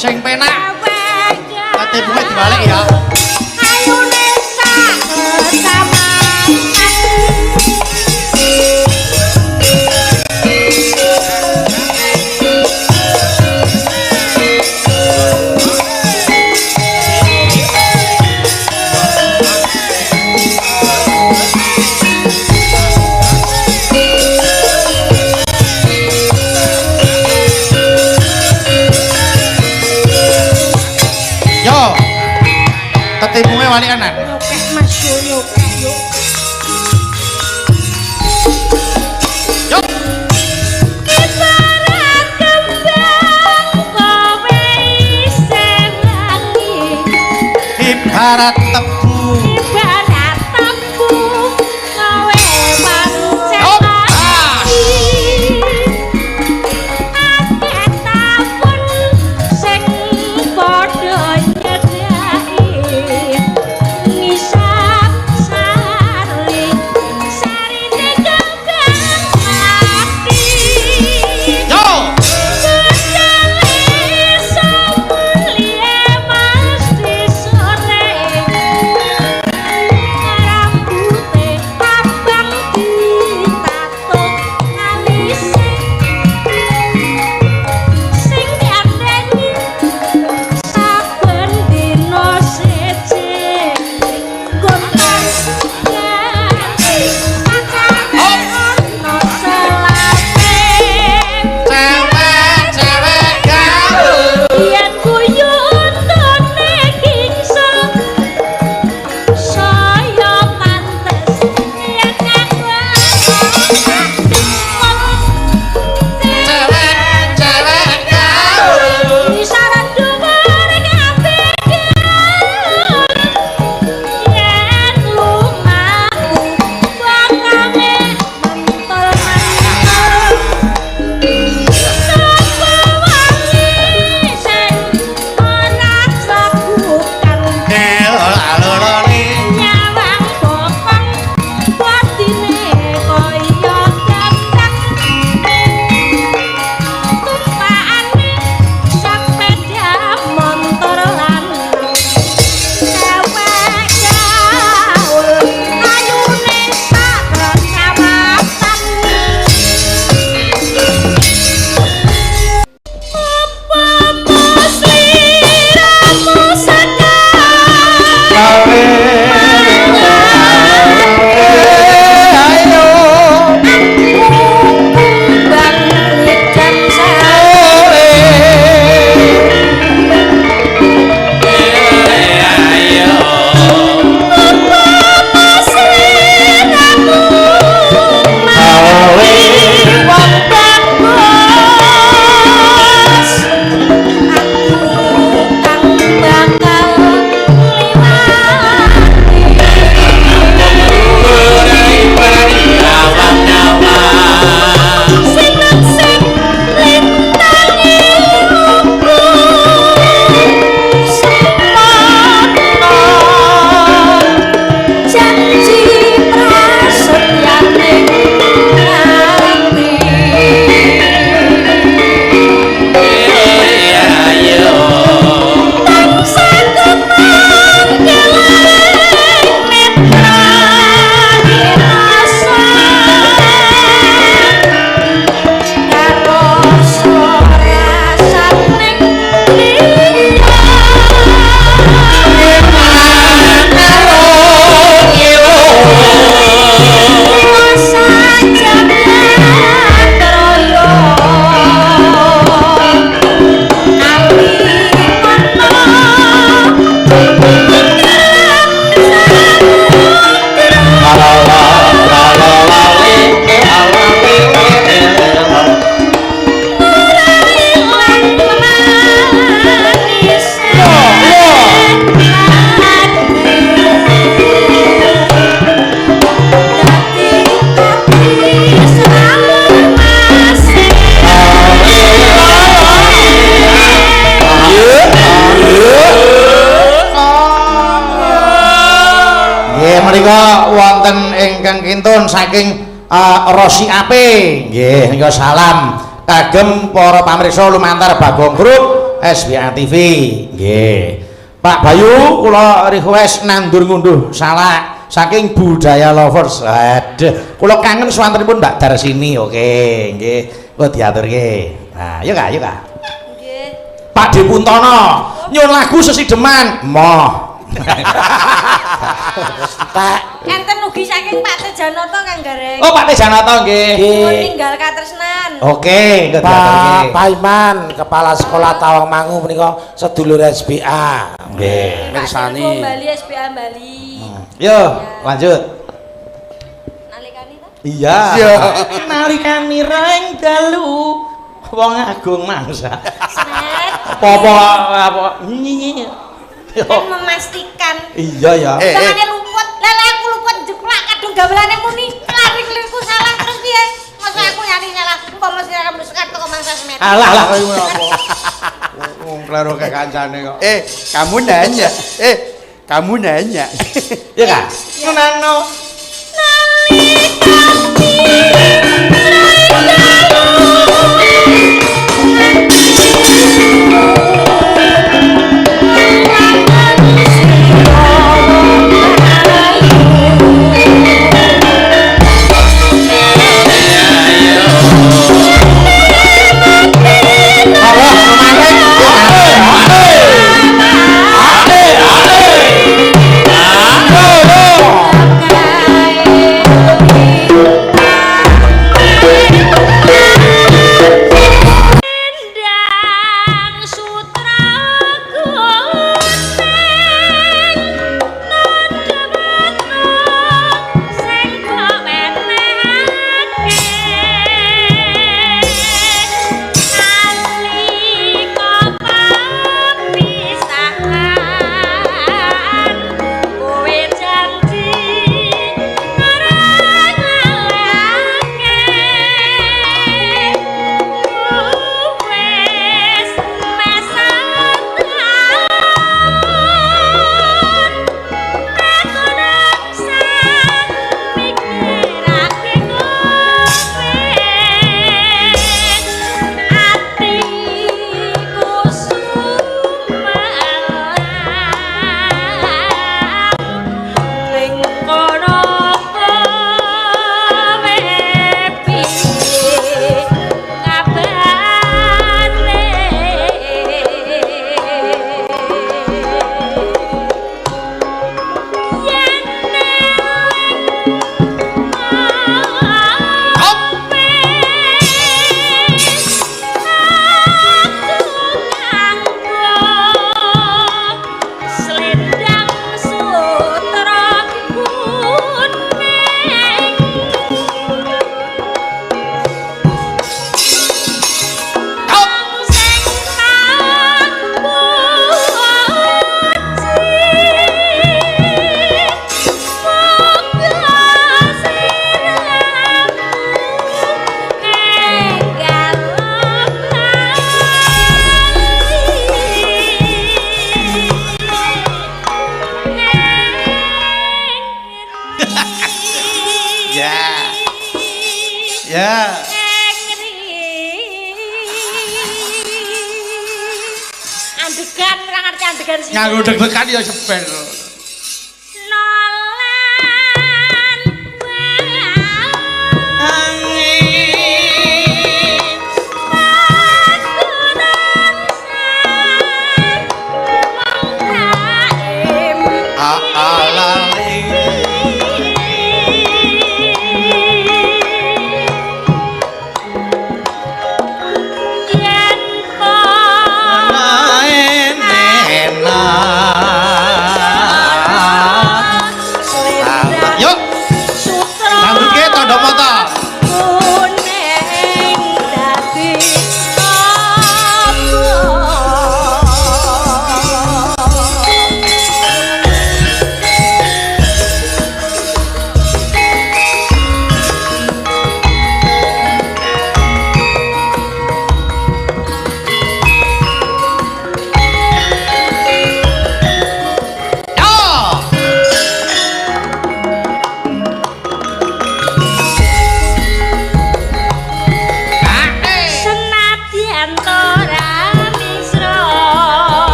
Sing penak. Ketipune dibalik ya. Ayune sak kesamaan. Ketipunge wali kanan. Nyokek Mas yo nyokek yo. Yo. Ibarat kembang kowe isih wangi. Ibarat tebu. Ibarat tebu kowe pancen wangi. Akeh tapun sing padha ngisap sari sarine kembang mati Yo Sesale samulie mas di sore saking Rosi Ape nggih ya salam kagem para pamirsa lumantar Bagong Group SBA TV nggih Pak Bayu kula request nandur ngunduh salak saking budaya lovers aduh kula kangen swantenipun Mbak Darsini oke nggih kula diaturke nah yuk Kak Nggih. Pak Depuntono nyuwun lagu Sesideman moh Pak Enten ugi saking Pak Tejanoto Kang Gareng. oh Pak Tejanoto nggih Pun ninggal katresnan. oke kula diaturke Pak Iman, Kepala Sekolah Tawangmangu menika sedulur SBA. nggih Mirsani. Bali SBA Bali. yo lanjut Nalikane ta? iya nalikane reng dalu wong agung mangsa Sret. apa Kan memastikan. iya ya Jangan luput. Lele aku luput jeplak kadung gamelane muni lari kelirku salah terus piye? Masa aku nyari salah. Umpama sira kamu sekat toko mangsa semet. alah kowe apa wong klero ke kancane kok Kamu nanya. ya Kak ngono Endang sutra Ya. Andegan, ora ngerti andegan sih. Nganggo deg-degan ya sepen. Nolan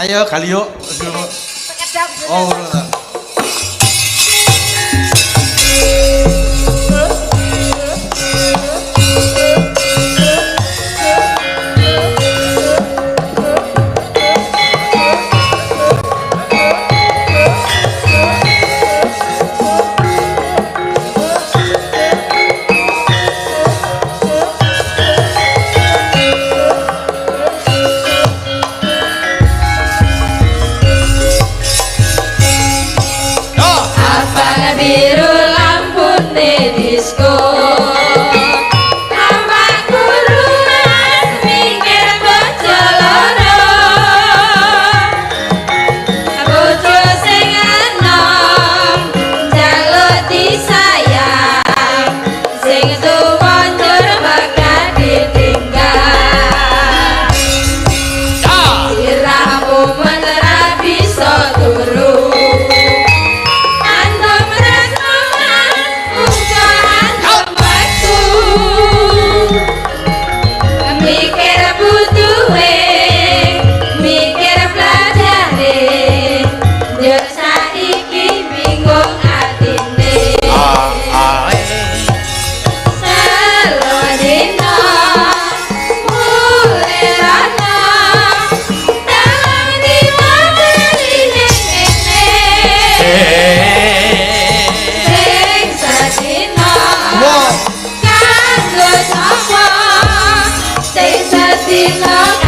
Ayo kali yuk. Sekedap. Oh, ngono ta. Biru lampune disko Tambah kuruan mikir bojo loro Bojo sing enom njaluk disayang Sing tuwa njur bakal ditinggal Siramu menera bisa turu Sing sadina